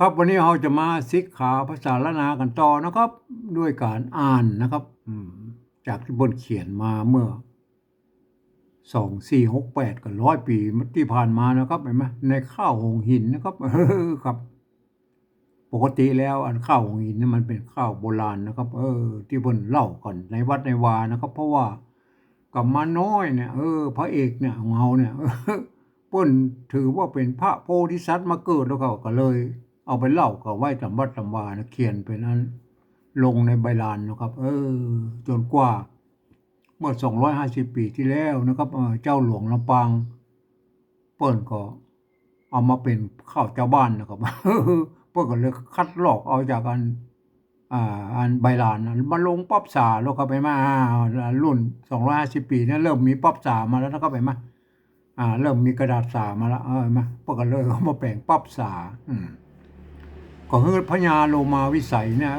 ครับวันนี้เราจะมาศึกษาภาษาละนากันต่อนะครับด้วยการอ่านนะครับจากที่บนเขียนมาเมื่อ2468กับ100 ปีที่ผ่านมานะครับเห็นไหมในข้าวหงหินนะครับครับปกติแล้วอันข้าวหงหินนี่มันเป็นข้าวโบราณนะครับที่บนเล่าก่อนในวัดในวานะครับเพราะว่ากับมาน้อยเนี่ยพระเอกเนี่ยของเราเนี่ยเปิ้นถือว่าเป็นพระโพธิสัตว์มาเกิดแล้วก็เลยเอาไปเล่ากับไว้ตามวัดตามวานะเขียนเป็นอันลงในใบลานนะครับจนกว่าเมื่อ250 ปีที่แล้วนะครับเจ้าหลวงลำปางเปิ้นก็เอามาเป็นข้าวเจ้าบ้านนะครับเปิ้นก็เลยคัดลอกเอาจากอันใบลานนั้นมาลงป๊อปสาแล้วก็ไปมารุ่น250 ปีเนี่ยเริ่มมีป๊อปสามาแล้วนะครับเห็นไหมเริ่มมีกระดาษสามาแล้วเห็นไหมเปิ้นก็เลยเอามาแปลงป๊อปสาก็คือพญาโลมาวิสัยเนี่ย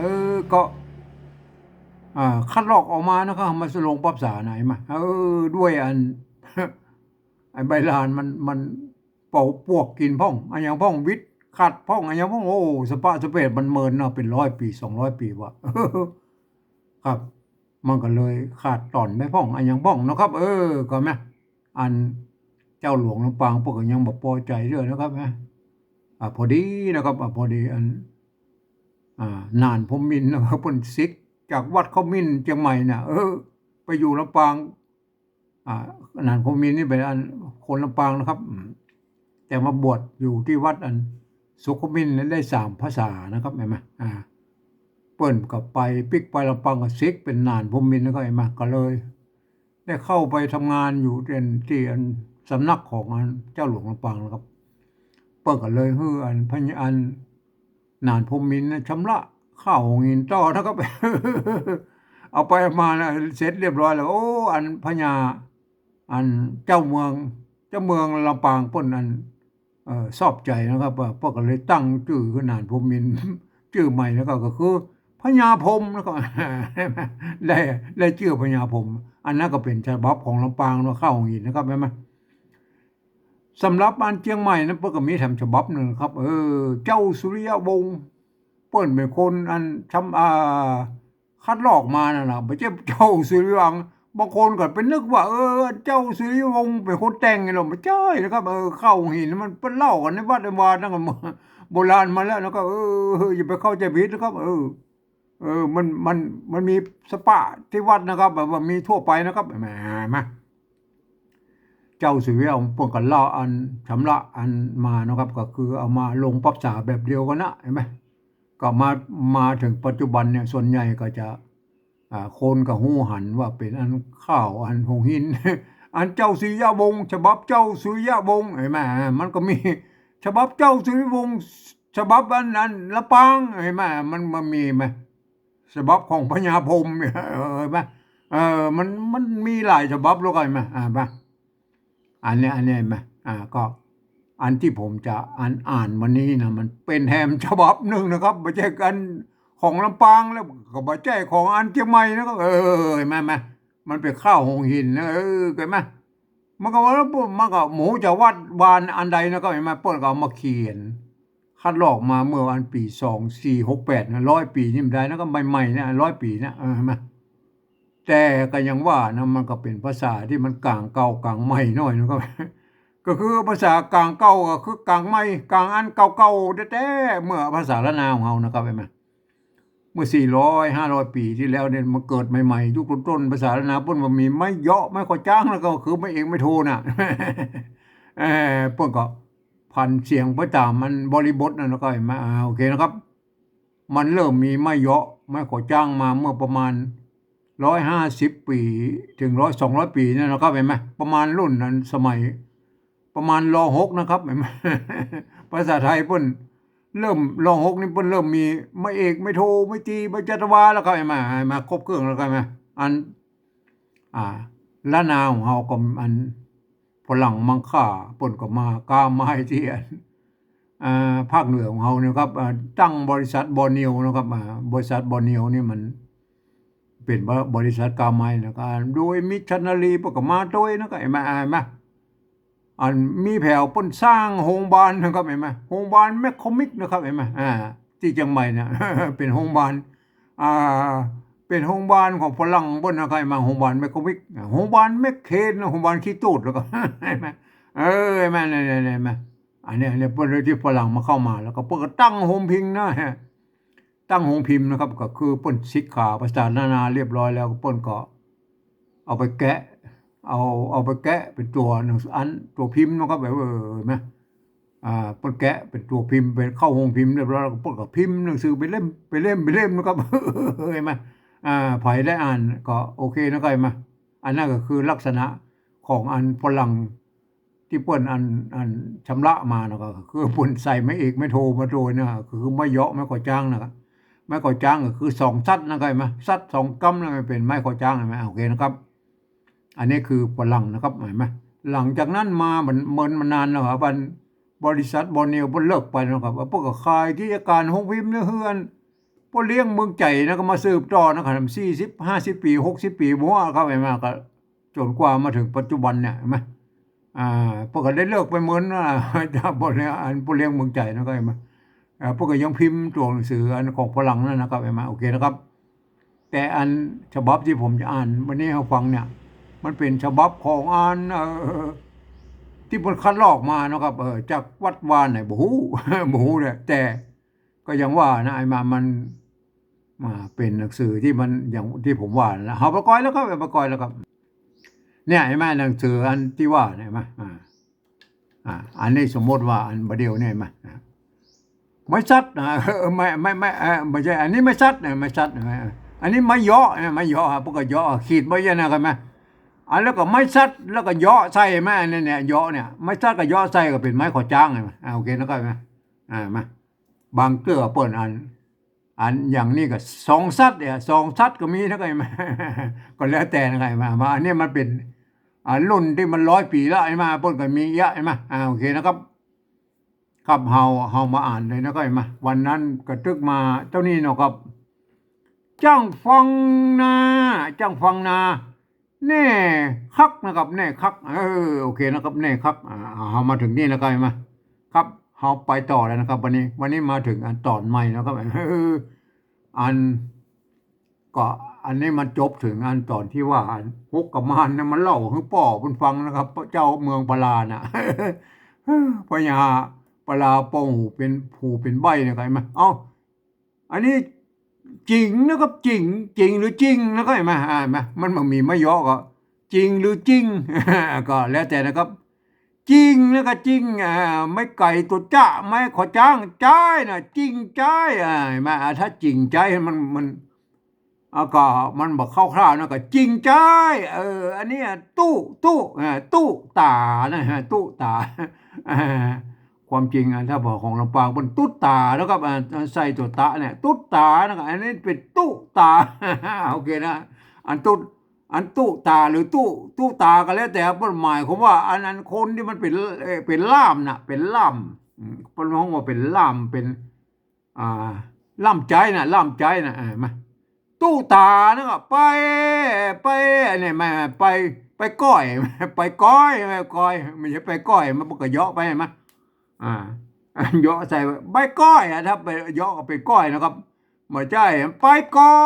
ก็คัดลอกออกมานะครับมาลงป๊อปสาไหนมาด้วยอัน ไอ้ใบลานมันเป่าปวกกินพ่องอันอย่างพ่องวิทย์ขัดพ่องอันอย่างพ่องโอ้สปะสเปดมันเมินเนาะเป็น100 ปี200 ปีวะ ครับมันก็เลยขาดตอนไม่พ่องอันอย่างพ่องนะครับก็แม่อันเจ้าหลวงลำปางพวกก็ยังบ่พอใจเรื่องนะครับแม่พอดีนะครับพอดีอันนานพรหมมินทร์นะครับเพิ่นศิษย์จากวัดเขามินเชียงใหม่น่ะไปอยู่ลำปางนานพรหมมินทร์นี่เป็นอันคนลำปางนะครับแต่มาบวชอยู่ที่วัดอันสุขมินทร์ได้3 ภาษานะครับเห็นไหมเปิ้นก็ไปปิกไปลำปางก็ศิษย์เป็นนานพรหมมินทร์แล้วก็เห็นไหมก็เลย ได้เข้าไปทำงานอยู่ที่อันสำนักของอันเจ้าหลวงลำปางนะครับเปิ้นก็เลยฮืออันพญอันนานพรหมมินทร์ชำระข้าวหงหินต่อนะครับ เอาไปมานะเสร็จเรียบร้อยแล้วโอ้อันพญาอันเจ้าเมืองลำปางเปิ้นอันชอบใจนะครับเปิ้นก็เลยตั้งชื่อคือนานพรหมมินทร์ ชื่อใหม่แล้วก็คือพญาพรหมแล้วก็ ได้ได้ชื่อพญาพรหมอันนั้นก็เป็นฉบับของลำปางเนาะข้าวหงหินนะครับเห็นไหมสำหรับอันเชียงใหม่นั้นเปิ้นก็มีฉบับหนึ่งครับเจ้าสุริยวงศ์เปิ้นเป็นคนอันคัดลอกมานั่นน่ะบ่ใช่เจ้าสุริวังบางคนก็ไปนึกว่าเจ้าสุริวงศ์เป็นคนแต่งนี่หรอบ่ใช่นะครับข้าวหินมันเพิ่นเล่ากันในวัดในวาตั้งแต่โบราณมาแล้วนะครับอย่าไปเข้าใจผิดนะครับมันมีสปะที่วัดนะครับแบบว่ามีทั่วไปนะครับแหมมาเจ้าสุริยะพวกกันเล่าอันชำระอันมานะครับก็คือเอามาลงปรับษาแบบเดียวกันนะเห็นไหมก็มาถึงปัจจุบันเนี่ยส่วนใหญ่ก็จะคนก็ฮู้หันว่าเป็นอันข้าวอันหงหิน อันเจ้าสุริยะวงศ์ฉบับเจ้าสุริยะวงศ์เห็นไหมมันก็มีฉบับเจ้าสุริยวงศ์ฉบับอันนั้นละปางเห็นไหมมันมีไหมฉบับของพญาพรหมเนี่ยเห็นไหมมันมีหลายฉบับแล้วกันไหมป่ะอันนี้เห็นไหมก็อันที่ผมจะอ่านวันนี้นะมันเป็นแฮมฉบับหนึ่งนะครับไม่ใช่กันของลำปางแล้วก็ไม่ใช่ของอันเชียงใหม่นะครับเห็นไหมมันเป็นข้าวหงหินนะเห็นไหมมันก็ว่ามันก็หมูจะวัดวานอันใดนะก็เห็นไหมเปิ้นก็เอามาเขียนคัดลอกมาเมื่อวันปี2468นะ100 ปีนี่มันได้นะก็ใหม่ๆนะ100 ปีนะเห็นไหมแต่ก็ยังว่านะมันก็เป็นภาษาที่มันกลางเก่ากลางใหม่หน่อยนะครับ ก็คือภาษากลางเก่าก็คือกลางใหม่กลางอันเก่าๆแท้ๆเมื่อภาษาละนาของเฮานะครับเห็นไหมเมื่อ400-500 ปีที่แล้วเนี่ยมันเกิดใหม่ๆยุคต้นๆภาษาละนาเพิ่นว่ามีไม่เหาะไม่ค่อยจ้างแล้วก็คือไม่เอกไม่โทน่ะ เพิ่นก็พันเสียงไปตามมันบริบทนั่นแล้วก็เห็นไหมโอเคนะครับมันเริ่มมีไม่เหาะไม่ค่อยจ้างมาเมื่อประมาณ150 ปีถึง200 ปีนั่นนะครับเห็นไหมประมาณรุ่นนั้นสมัยประมาณร.6นะครับเห็นไหม ภาษาไทยเพิ่นเริ่มร.6นี่เพิ่นเริ่มมีไม่เอกไม่โทไม่ตรีไม่จัตวาแล้วก็เห็นไหมมาครบเครื่องแล้วก็เห็นไหมอันละนาของเฮาก็อันฝรั่งมังค่าเพิ่นก็มากาไม้ที่อันภาคเหนือของเฮาเนี่ยครับตั้งบริษัทบอร์เนียวนะครับบริษัทบอร์เนียวนี่มันเป็นบริษัทกาไม้นะครับโดยมิชชันนารีเพิ่นก็มาโดยนะก็เห็นไหม มีแผ่วเปิ้นสร้างโรงพยาบาลนะครับเห็นไหมโรงพยาบาลแมคคอมิกนะครับเห็นไหมที่เชียงใหม่เนี่ย เป็นโรงพยาบาลอ่าเป็นโรงพยาบาลของฝรั่งเปิ้นนะครับมาโรงพยาบาลแมคคอมิกโรงพยาบาลแมคเคนโรงพยาบาลขี้ตูดแล้วก็ เห็นไหมเห็นไหมเนี่ยเห็นไหมอันเนี้ยเปิ้นที่ฝรั่งมาเข้ามาแล้วก็เปิ้นก็ตั้งโฮมพิงนะ ตั้งโรงพิมพ์นะครับก็คือเปิ้นสิกขาประสาทนาเรียบร้อยแล้วเปิ้นก็เอาไปแกะเอาไปแกะเป็นตัวหนังสืออันตัวพิมพ์นะครับแบบเห็นไหมเปิ้นแกะเป็นตัวพิมพ์เป็นเข้าโรงพิมพ์เรียบร้อยแล้วก็เปิ้นก็พิมพ์หนังสือเป็นเล่มนะครับ เห็นไหมไผได้อ่านก็โอเคนะครับเห็นไหมอันนั้นก็คือลักษณะของอันฝรั่งที่เปิ้นอันชำระมานะก็คือเปิ้นใส่ไม้เอกไม้โทมาโดยนะคือไม้เหาะไม้ก่อจ้างนะครับไม้ก่อจ้างก็คือ2ซัดนะครับเห็นไหมซัด2กำแล้วมันเป็นไม้ก่อจ้างเห็นไหมโอเคนะครับอันนี้คือฝรั่งนะครับเห็นไหมหลังจากนั้นมามันเมินมานานแล้วครับบริษัทบอร์เนลเพิ่นเลิกไปนะครับพวกก็ขายกิจการโรงพิมพ์เฮือนพวกเลี้ยงเมืองใจนะก็มาสืบต่อนะครับ40 50 ปี60 ปีบ่ว่าครับเห็นไหมก็จนกว่ามาถึงปัจจุบันเนี่ยเห็นไหมพวกก็ได้เลิกไปเหมือนจากบ่เนี่ยอันผู้เลี้ยงเมืองใจนะครับเห็นไหมพวกก็ยังพิมพ์ตัวหนังสืออันของฝรั่งนั่นนะครับเห็นไหมโอเคนะครับแต่อันฉบับที่ผมจะอ่านวันนี้ให้ฟังเนี่ยมันเป็นฉบับของอันที่เพิ่นคัดลอกมานะครับจากวัดวานไหนบ่ฮู้ บ่ฮู้เนี่ยแต่ก็ยังว่านะไอ้มันมาเป็นหนังสือที่มันอย่างที่ผมว่านะเฮาประกอยแล้วครับประกอยแล้วครับเนี่ยเห็นไหมหนังสืออันที่ว่าเนี่ยเห็นไหมอันนี้สมมติว่าอันบเดียวเนี่ยเห็นไหมไม่ชัดนะไม่ใช่อันนี้ไม่ชัดนะไม่ชัดอันนี้ไม่ย่อไม่ย่อพวกก็ย่อขีดไว้ยังนะครับไหมแล้วก็ไม่ชัดแล้วก็ย่อใส่ไหมเนี่ยย่อเนี่ยไม่ชัดก็ย่อใส่ก็เป็นไม้ขอจ้างไงโอเคนะครับไหมมาบางเกลือเปิดอันอย่างนี้ก็2ซัดเนี่ย2ซัดก็มีนะครับไหม ก็แล้วแต่นะครับมาอันนี้มันเป็นรุ่นที่มัน100 ปีแล้วไอ้มาเปิ้นก็มีเยอะไอ้มาโอเคนะครับครับเฮามาอ่านเลยนะครับไอ้มาวันนั้นก็ตึกมาเท่านี้เนาะครับจ้างฟังนาแน่คักนะครับแน่คักโอเคนะครับแน่คักเฮามาถึงนี่แล้วก็ไอ้มาครับเฮาไปต่อแล้วนะครับวันนี้มาถึงอันตอนใหม่นะครับอันก็อันนี้มันจบถึงอันตอนที่ว่าฮกกับมานนะมันเล่าให้ป่อเพิ่นฟังนะครับเจ้าเมืองปราน่ะ พญาปราโป่งเป็นผู้เป็นใบนะครับเห็นไหมอันนี้จริงนะครับจริงหรือจริงนะครับเห็นไหมมันมีไม่ย่อก็จริงหรือจริง ก็แล้วแต่นะครับจริงแล้วก็จริงไม่ไก่ตัวจ้าไม่ขอจ้างใจนะจริงใจเห็นไหมถ้าจริงใจมันก็มันบอกคร่าวๆนะก็จริงใจอันนี้ตู้ตานะฮะตู้ตา ความจริงถ้าบอกของลำปางบนตุ๊ตาแล้วก็ใส่ตัวตาเนี่ยตุ๊ตานะครับอันนี้เป็นตู้ตา โอเคนะอันตู้ตาหรือตู้ตาก็แล้วแต่หมายความว่าอันนั้นคนที่มันเป็นล่ามนะเป็นล่ามเป็นห้องว่าเป็นล่ามเป็นล่ามใจนะมาตู้ตานะครับไปเนี่ยมาไปก้อยไปก้อยไม่ใช่ไปก้อยมันก็เยาะไปมั้ยเยาะใส่ใบก้อยถ้าไปเยาะก็เป็นก้อยนะครับไม่ใช่ไปก้อ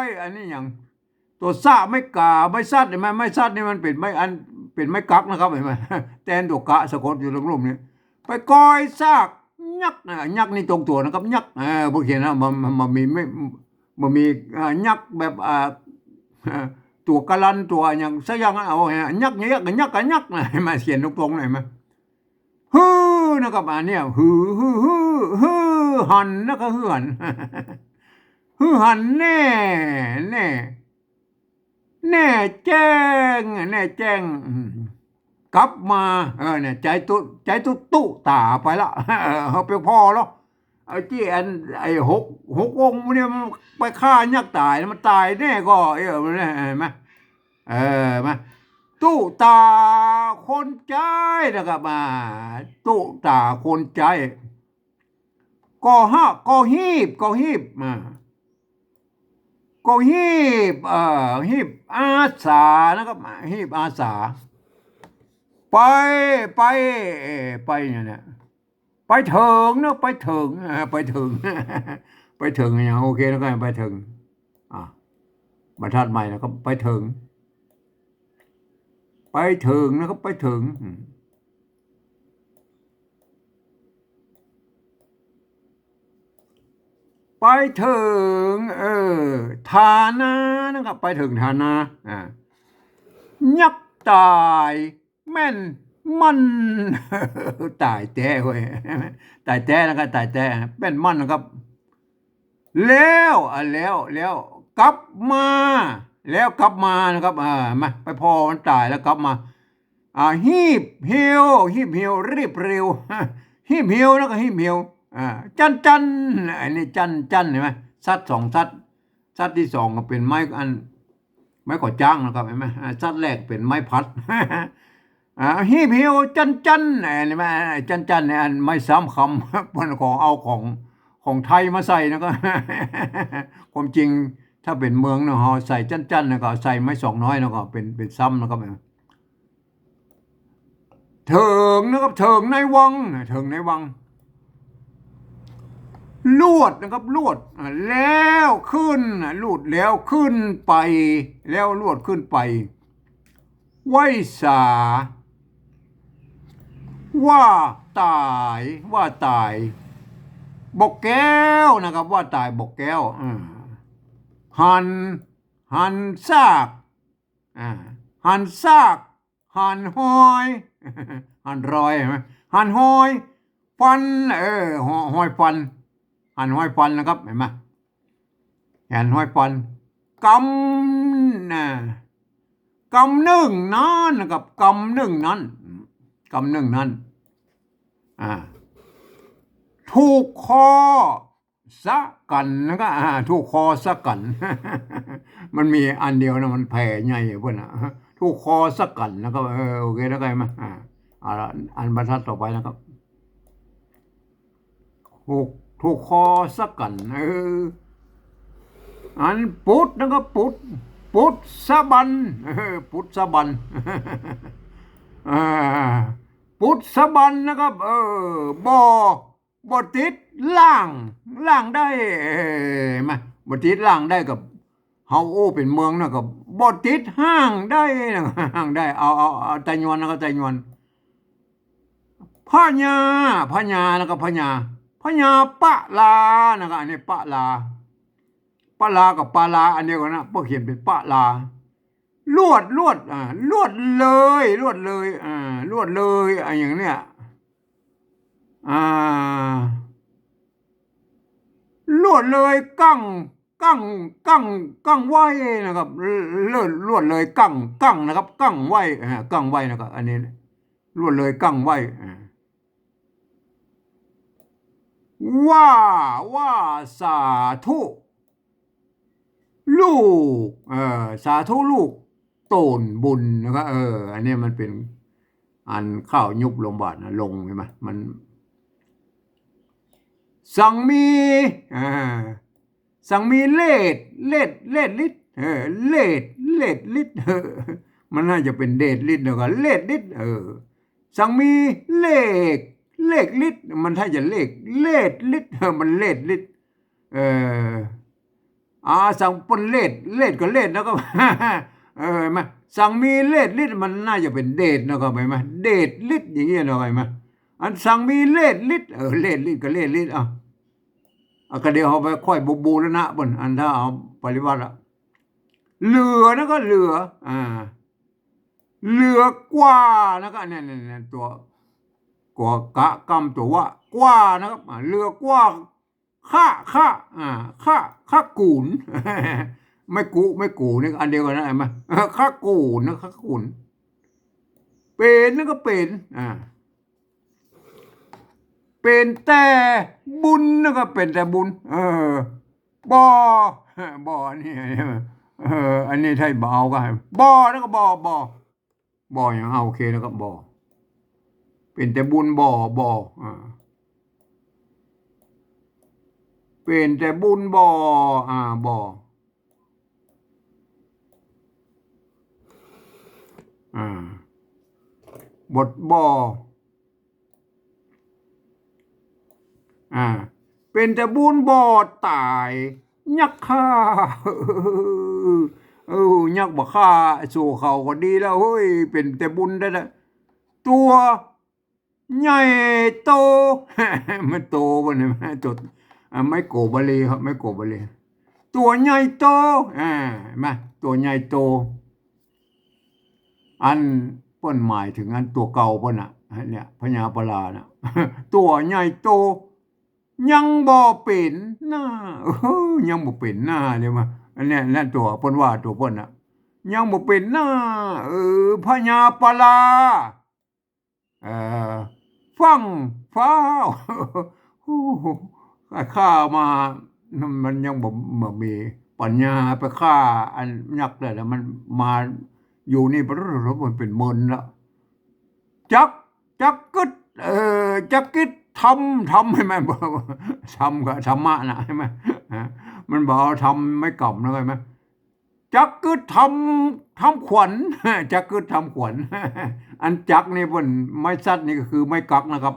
ยอันนี้อย่างตัวซะไม่กาไม่ซัดเห็นไหมไม่ซัดนี่มันเป็นไม่เป็นไม่กักนะครับเห็นไหมแทนตัวกะสะกดอยู่ตรงรูปนี้ไปก้อยซากยักนี่ตรงตัวนะครับยักพวกเขียนนะมันมีไม่มันมียักแบบตัวกะลันตัวอย่างซะอย่างเอายักนะมาเขียนตรงๆหน่อยมั้ยฮือนะครับอันเนี้ยฮือหันนะครับฮือหันแน่แจ้งกลับมาเนี่ยใจตุ๊ตาไปละเฮาไปพอแล้วไอ้ที่อันไอ้หกองค์เนี่ยมันไปฆ่ายักษ์ตายมันตายแน่ก็เห็นมั้ยมาตู้ตาคนใจนะครับตู้ตาคนใจก็ฮีบฮีบอาสานะครับฮีบอาสา ไปไปไปเนี่ยไปถึงนะไปถึงไปถึงไปถึงอย่างโอเคแล้วก็ไปถึงอ่ะบรรทัดใหม่นะครับไปถึงไปถึงนะครับไปถึงไปถึงฐานะนะครับไปถึงฐานะยักษ์ตายแม่นมันตายแต้เว้ยตายแต้นะครับตายแต้แม่นมันนะครับแล้วกลับมาแล้วกลับมานะครับมาไปพอมันตายแล้วกลับมาฮีบเหี่ยวฮีบเหี่ยวรีบเร็วฮีบเหี่ยวแล้วก็ฮีบเหี่ยวจันอันนี้จันเห็นไหมซัดสองซัดที่สองก็เป็นไม้อันไม้ก่อจ้างนะครับเห็นไหมซัดแรกเป็นไม้พัดฮีบเหี่ยวจันเห็นไหมจันเนี่ยอันไม่ซ้ำคำมันของเอาของไทยมาใส่นะก็ ความจริงถ้าเป็นเมืองนะฮะใส่จันนะก็ใส่ไม้สองน้อยนะก็เป็นซ้ำนะครับเถิงนะครับเถิงในวังเถิงในวังลวดนะครับลวดแล้วขึ้นลูดแล้วขึ้นไปแล้วลวดขึ้นไปไว้สาว่าตายว่าตายบกแก้วนะครับว่าตายบกแก้วหันซากหันซากหันหอยหันรอยไหมหันหอยฟันหอยฟันหันหอยฟันนะครับเห็นไหมหันหอยฟันกำนะกำหนึ่งนั้นนะครับกำหนึ่งนั้นกำหนึ่งนั้นถูกคอสะกันนะครับถูกคอสะกัน มันมีอันเดียวนะมันแผ่ใหญ่เพื่อนถูกคอสะกันนะครับโอเคแล้วกันไหมอันบรรทัดต่อไปนะครับถูกคอสะกันอันปุดนะครับปุดสะบันปุดสะบันปุดสะบันนะครับบ่ติดล่างได้มาบ่ติดล่างได้กับเฮาโอเป็นเมืองนะกับบ่ติดห้างได้นะห้างได้เอาไตยวนนะครับไตยวนพญาแล้วก็พญาปะลานะครับอันนี้ปะลากับปาลาอันเดียวกันนะพวกเขียนเป็นปะลาลวดลวดเลยลวดเลยอย่างเนี้ยลวดเลยกั้งไว้นะครับลวดเลยกั้งนะครับกั้งไว้นะครับอันนี้ลวดเลยกั้งไว้ว่าสาธุลูกสาธุลูกโตนบุญนะครับอันนี้มันเป็นอันข้าวยุบลงบาทนะลงใช่ไหมมันสั่งมีสั่งมีเลดลิตเลดลิตมันน่าจะเป็นเดดลิตนะครับเลดลิตสั่งมีเลขลิตมันถ้าจะเลดลิตมันเลดลิตสั่งปนเลดก็เลดแล้วก็มาสั่งมีเลดลิตมันน่าจะเป็นเดดนะครับไหมเดดลิตอย่างเงี้ยนะครับไหมอันสั่งมีเลดลิตเลดลิตก็เลดลิตก็เดี๋ยวเอาไปค่อยบูแล้วนะบนอันถ้าเอาปริวัติละเหลือนะก็เหลือกว่านะก็เนี่ยตัวกกะกำตัวว่ากว่านะครับเหลือกว่าค่ากูนไม่กูนี่อันเดียวกันนะเห็นไหมค่ากูนนะค่ากูนเป็นนั่นก็เป็นแต่บุญนะครับเป็นแต่บุญบ่นี่อันนี้ไทยบ่เอาก็ให้บ่แล้วก็บ่อย่างเอาโอเคแล้วก็บ่เป็นแต่บุญบ่เป็นแต่บุญบ่ บทบ่เป็นแต่บุญบ่ตายยักฆ่ายักบ่ฆ่าสู่เขาก็ดีแล้วเฮ้ยเป็นแต่บุญได้ละตัวใหญ่โต มันโตบ่เนี่ยจดไม่โกบาลีครับไม่โกบาลีตัวใหญ่โตมาตัวใหญ่โตอันเปิ้นหมายถึงอันตัวเก่าเปิ้นน่ะเนี่ยพญาปลาน่ะ ตัวใหญ่โตยังบ่เป็นหน้ายังบ่เป็นหน้าเดี๋ยวมาอันเนี้ยนั่นตัวเพิ่นว่าตัวเพิ่นน่ะยังบ่เป็นหน้าพญาปลาเอ่อฟังฟ้าวข้ามามันยังบ่มีปัญญาไปฆ่าอันยักษ์ได้แล้วมันมาอยู่นี่มันเป็นมนต์แล้วจักกึดจักกิดทำให้มันทำกับธรรมะนะใช่ไหมมันบอกทำไม่กล่อมนะใช่ไหมจักกึดทำขวัญจักกึดทำขวัญอันจักนี่บนไม้ซัดนี่ก็คือไม้กักนะครับ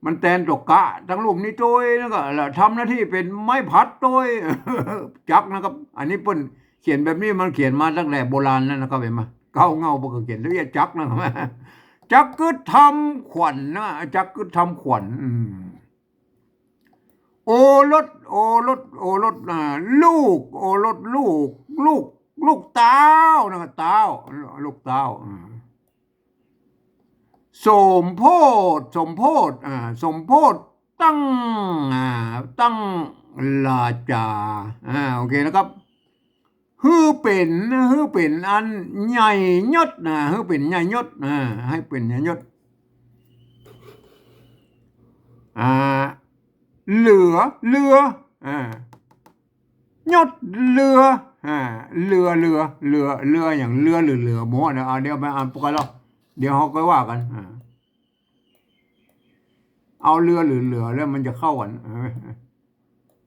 มันแตนตกกะทั้งลูกนี่โต้ยแล้วก็ทำหน้าที่เป็นไม้พัดโต้ยจักนะครับอันนี้เปิ้นเขียนแบบนี้มันเขียนมาตั้งแต่โบราณแล้วนะครับเห็นไหมเก้าเงาบ่ก็เขียนเรียกจักนะครับจักกึดทำขวัญนะจักกึดทำขวัญโอรสลูกโอรสลูกเต้านะครับเต้าลูกเต้าสมโพธิสมโพธิตั้งลาจาโอเคนะครับฮือเป็นอันใหญ่ยศนะฮือเป็นใหญ่ยศให้เป็นใหญ่ยศเหลือยศเรืออย่างเรือหรือเหลือหมอนะเดี๋ยวไปอ่านปกติแล้วเดี๋ยวเขาก็ว่ากันเอาเรือหรือเหลือแล้วมันจะเข้ากัน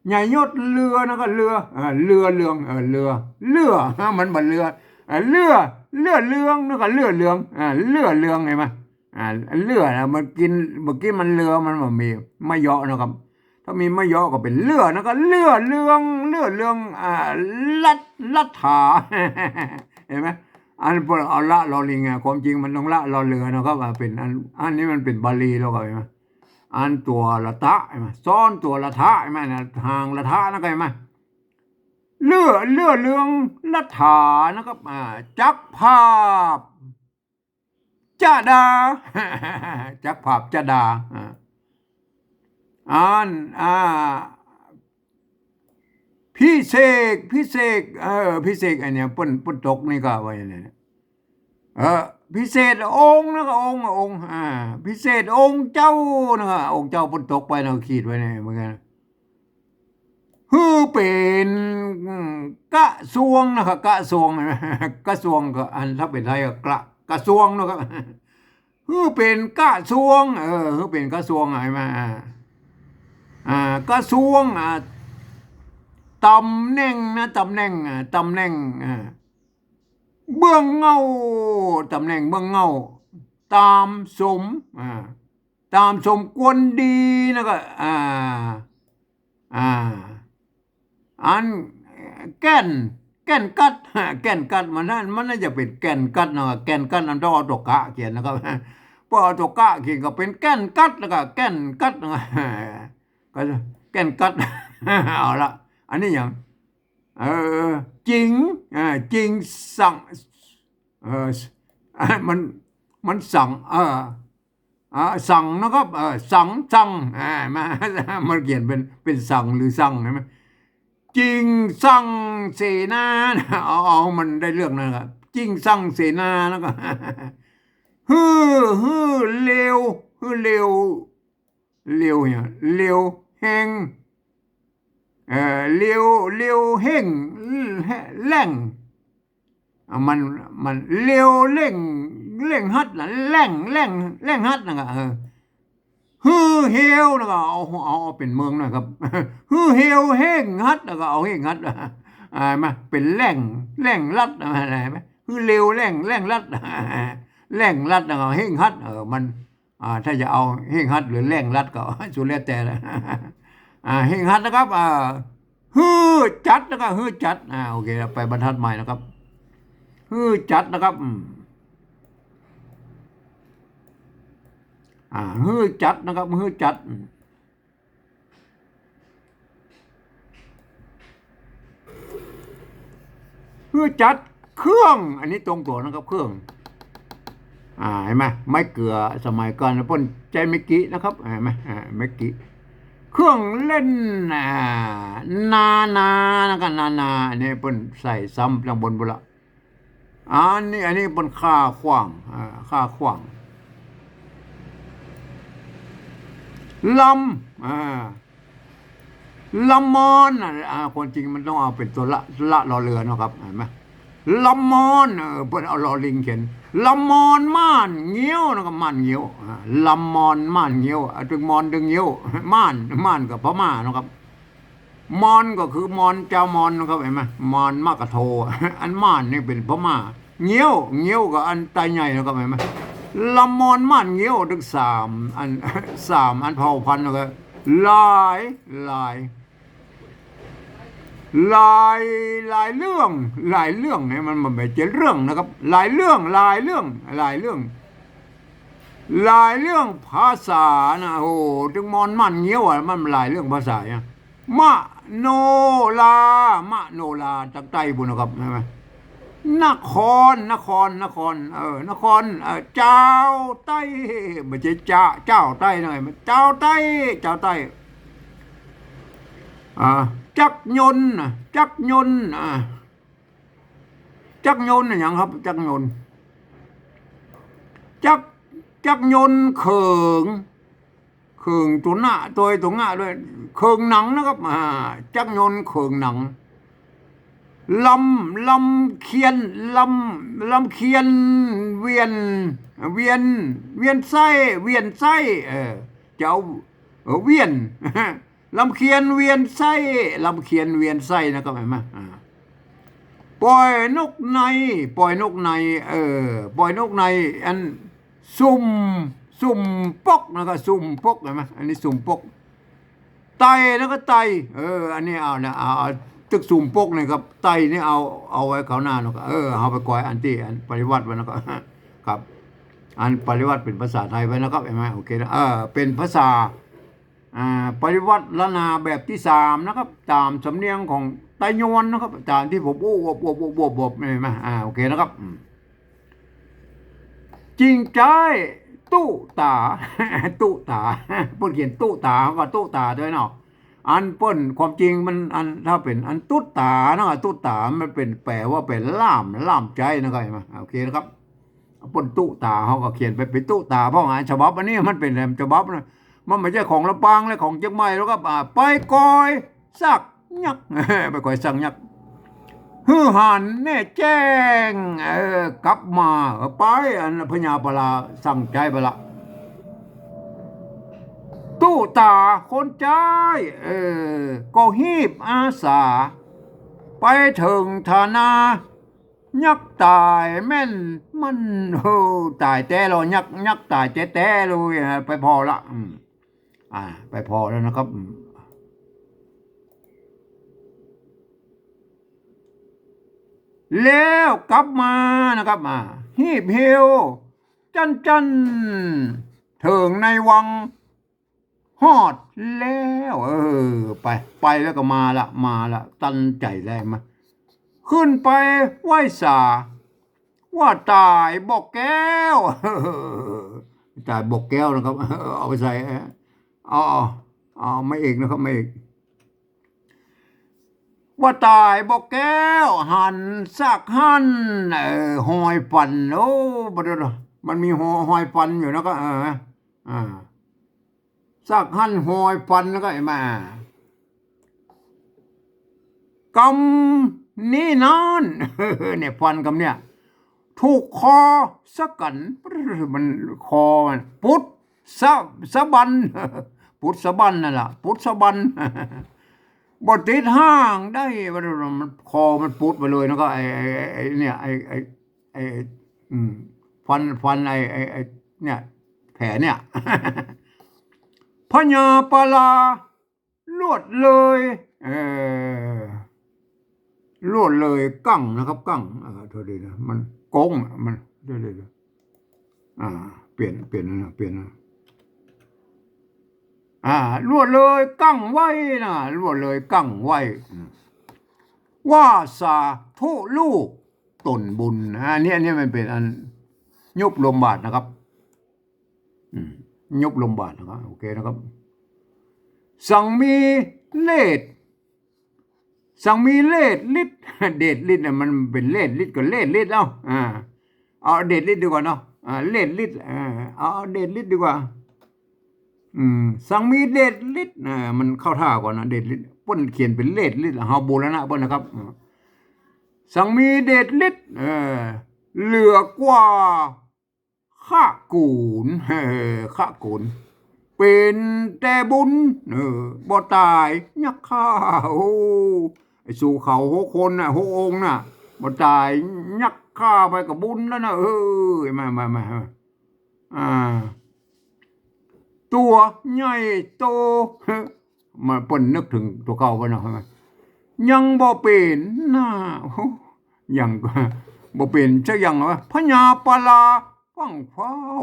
ใหญ่ยศเรือนะก็เรือเรืองเรือมันบ่เรือเรืองนะก็เรือเรืองไงมั้ยเรือนะมันกินเมื่อกี้มันเรือมันบ่มีไม่เยาะนะครับถ้ามีไม่เยาะก็เป็นเรือนะก็เรื่องลัทธาเห็นมั้ยอันเอาละลอลิงความจริงมันต้องละลอเรือนะครับเป็นอันนี้มันเป็นบาลีแล้วก็เห็นมั้ยอันตัวละทะซ้อนตัวละทะใช่ไหมนะทางละทะนะก็ใช่ไหมเรื่องละถานะครับจักภาพจะดาจักภาพจะดาอันพิเศษพิเศษอันเนี้ยปุ่นตกนี่ก็ไว้เนี่ยพิเศษองค์นะก็องค์พิเศษองค์เจ้านะก็องค์เจ้าปุ่นตกไปเราขีดไว้เนี่ยเหมือนกันฮือเป็นกระทรวงนะครับกระทรวงกระทรวงก็อันถ้าเป็นไทยก็กระทรวงนะครับฮือเป็นกระทรวงฮือเป็นกระทรวงใช่ไหมกระทรวงตำแหน่งนะตำแหน่งเบื้องเงาตำแหน่งเบื้องเงาตามสมควรดีนะก็อันแก่นกัดมันน่าจะเป็นแก่นกัดนะแก่นกัดอันต้องเอาตกกะเขียนนะครับพอเอาตกกะเขียนก็เป็นแก่นกัดแล้วก็แก่นกัดก็แก่นกัดเอาละอันนี้อย่างจริงสั่งมันสั่งสั่งนะครับสั่งมันเขียนเป็นสั่งหรือสั่งใช่ไหมจริงสั่งเสนาเอามันได้เรื่องนะครับจริงสั่งเสนาแล้วก็ฮือเร็วเนี่ยเร็วแห้งเร็วแห้งแรงมันเร็วเร่งฮัดนะแรงฮัดนะฮือเฮวนะก็เอาเป็นเมืองนะครับฮือเฮวแห้งฮัดแล้วก็เอาแห้งฮัดมาเป็นแรงลัดอะไรไหมฮือเร็วแรงลัด แร่งรัดนะครับเฮ่งฮัดมันถ้าจะเอาเฮ่งฮัดหรือแร่งรัดก็สุดแล้วแต่ละเฮ่งฮัดนะครับฮือจัดนะครับฮือจัดโอเคไปบรรทัดใหม่นะครับฮือจัดนะครับฮือจัดนะครับฮือจัดฮือจัดเครื่องอันนี้ตรงตัวนะครับเครื่องเห็นไหมไม้เกลือสมัยก่อนพ่นใจเมกินะครับเห็นไหมเมกิเครื่องเล่นนานะครับนาอันนี้พ่นใส่ซ้ำจังบนบุละอันนี้เป็นค่าขว้างค่าขว้างลลำมอนคนจริงมันต้องเอาเป็นตัวละรอเรือนะครับเห็นไหมลำมอนเพิ่นเอารอลิงเขียนลำมอนม่านเงี้ยวนะครับม่านเงี้ยวลำมอนม่านเงี้ยวดึงมอนดึงเงี้ยวม่านกับพม่านะครับมอนก็คือมอนเจ้ามอนนะครับเห็นไหมมอนมากระโทอันม่านนี่เป็นพม่าเงี้ยวกับอันไตใหญ่นะครับเห็นไหมลำมอนม่านเงี้ยวถึง3 อันเผ่าพันธุ์นะครับหลายหลายหลายเรื่องเนี่ยมันไม่ใช่เรื่องนะครับหลายเรื่องภาษานะโอ้ถึงมอนมันเงี้ยวมันหลายเรื่องภาษาเนี่ยมะโนลามะโนลาจากใต้บุญนะครับใช่ไหมนครนครเจ้าใต้ไม่ใช่เจ้าใต้หน่อยเจ้าใต้จักรยนต์จักรยนต์อย่างครับจักรยนต์จักรยนต์เขิงตัวหน้าด้วยเขิงหนังนะครับจักรยนต์เขิงหนังลำเคียนเวียนไส้เจ้าเวียนลำเคียนเวียนไส้นะครับเห็นไหมปล่อยนกในปล่อยนกในอันสุ่มปกนะครับสุ่มปกเห็นไหมอันนี้สุ่มปกไตแล้วก็ไตอันนี้เอาตึกสุ่มปกนี่ครับไตนี่เอาไว้เขาหน้านะครับเอาไปก่อยอันปริวัติไว้นะครับครับอันปริวัติเป็นภาษาไทยไว้นะครับเห็นไหมโอเคนะเป็นภาษาปริวัติละนาแบบที่3นะครับตามสำเนียงของไตยวนนะครับตามที่ผมบเห็นไหมโอเคนะครับจริงใจตู้ตาเพิ่นเขียนตู้ตาก็ตู้ตาด้วยเนาะอันเปิ้นความจริงมันอันถ้าเป็นอันตุ๊ตาเนาะตุ๊ตามันเป็นแปลว่าเป็นล่ามใจนะครับเห็นไหมโอเคนะครับเปิ้นตู้ตาเขาก็เขียนไปเป็นตู้ตาเพราะฉบับอันนี้มันเป็นฉบับนะมันไม่ใช่ของลำปางและของเชียงใหม่แล้วก็ไปก้อยสักยักไปก้อยสักยักฮือหันแน่แจ้งกลับมาไปอันพญาปลาสั่งใจไปละตู้ตาคนใจก็ฮีบอาสาไปถึงธานายักตายแม่นมันตายแต่เรายักตายแต่เลยไปพอละไปพอแล้วนะครับแล้วกลับมานะครับฮีบเฮวจันถึงในวังฮอดแล้วไปแล้วก็มาละตั้นใจแรงมาขึ้นไปไหว้สาว่าตายบอกแก้วตายบอกแก้วนะครับเอาไปใส่เอาไม่เอกนะครับไม่เอกว่าตายบอกแก้วหันสักหันหอยฟันบัดมันมีหอยฟันอยู่นะก็สักหันหอยฟันแล้วก็มากำนี่นอนเนี่ยฟันกำเนี่ยถูกคอสักกันมันคอมันพุทธสะบันพุทธสะบันนั่นแหละพุทธสะบันบทติดห้างได้มันคอมันพุทธไปเลยแล้วก็เนี่ยไอ้ ฟันไอ้เนี่ยแผลเนี่ย พญาปลาลวดเลยลวดเลยกั้งนะครับกั้งโทษดีนะมันโกงมันเดี๋ยวเปลี่ยนนะเปลี่ยนนะลวดเลยกั้งไว้นะลวดเลยกั้งไว้ว่าสาธุลูกตนบุญเนี่ยมันเป็นอันยุบลมบาทนะครับยุบลมบาทนะครับโอเคนะครับสั่งมีเลดสั่งมีเลดลิดเดดลิดเนี่ยมันเป็นเลดลิดกับเลดลิดเอาเดดลิดดีกว่าเนาะเลดลิดเอาเดดลิดดีกว่าสั่งมีเดดลิดมันเข้าท่าก่อนนะเดดลิดเปิ้นเขียนเป็นเลดลิดเฮาโบราณะเปิ้นนะครับสั่งมีเดดลิดเหลือกว่าข้ากูนข้ากูนเป็นแต่บุญบ่ตายยักข้าไอ้สู่เขา6 คนน่ะ6 องค์น่ะบ่ตายยักข้าไปกับบุญแล้วนะมาตัวใหญ่โตมาเปิ้นนึกถึงตัวเก่าบ่เนาะยังบ่เป็นหน้ายังบ่เป็นซะยังวะพญาปลาฟังฟ้าว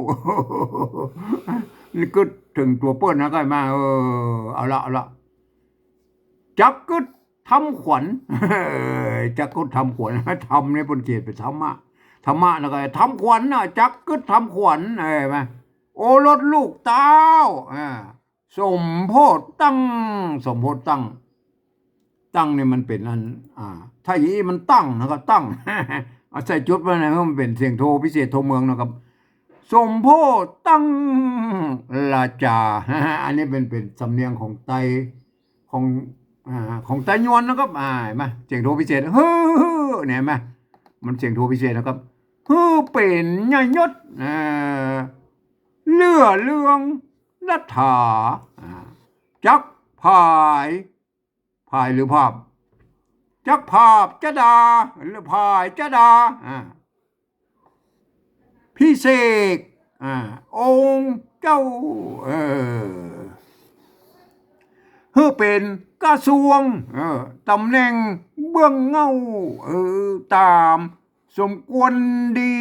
นี่ก็ถึงตัวเปิ้นนะก็มาเอาละจักกึดทำขวัญจักกึดทำขวัญทำในเปิ้นเขียนเป็นธรรมะแล้วก็ทำขวัญน่ะจักกึดทำขวัญมาโอรสลูกเต้าสมโพธิตั้งเนี่ยมันเป็นอันถ้าอย่างนี้มันตั้งนะครับตั้งเอาใส่จุดไว้นะมันเป็นเสียงโทพิเศษโทเมืองนะครับสมโพธิตั้งราชาอันนี้เป็นสำเนียงของไตของไตยวนนะครับมาเสียงโทพิเศษเนี่ยมามันเสียงโทพิเศษนะครับเป็นใหญ่ยศเลื่อเรืองรัฐาจักพายหรือภาพจักภาพจดาหรือพายจดาพิเศษองค์เจ้าเป็นกระทรวงตำแหน่งเบื้องเงาตามสมควรดี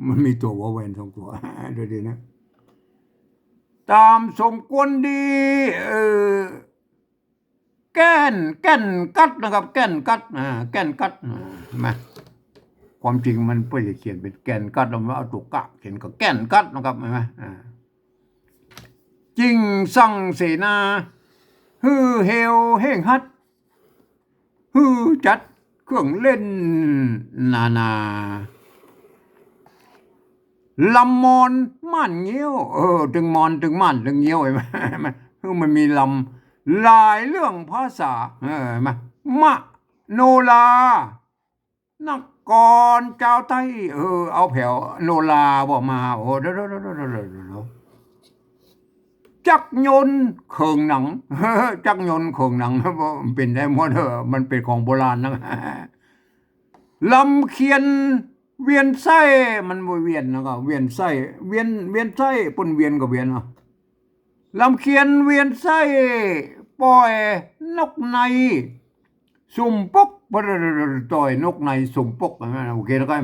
มันมีตัวว่าแวน2 ตัวดูดีนะตามสมควรดีแก่นกัดนะครับแก่นกัดมาความจริงมันเพื่อจะเขียนเป็นแก่นกัดเราไม่เอาตัวกะเขียนกับแก่นกัดนะครับเห็นไหมจริงสั่งเสนาเฮวเฮงฮัดจัดเครื่องเล่นนาลำมอนม่านเงี้ยวถึงมอนถึงม่านถึงเงี้ยวเห็นไหมมันมีลำหลายเรื่องภาษามโนรานักกรเจ้าไต้เอาแผ่วโนราบอกมาเดี๋ยวจักยนต์เขิงหนังจักยนต์เขิงหนังเป็นได้หมดมันเป็นของโบราณนะลำเคียนเวียนไส้มันบ่เวียนนะครับเวียนไส้เวียนไส้ปนเวียนกับเวียนลำเคียนเวียนไส้ปล่อยนกในสุ่มปกต่อยนกในสุ่มปกโอเคแล้วก็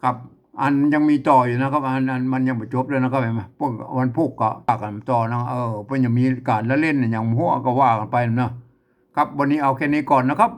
ครับอันยังมีต่ออยู่นะครับอันมันยังไม่จบเลยนะครับพวกวันพุกก็กันต่อนะเพิ่นยังมีการละเล่นอย่างหัวก็ว่ากันไปนะครับวันนี้เอาแค่นี้ก่อนนะครับ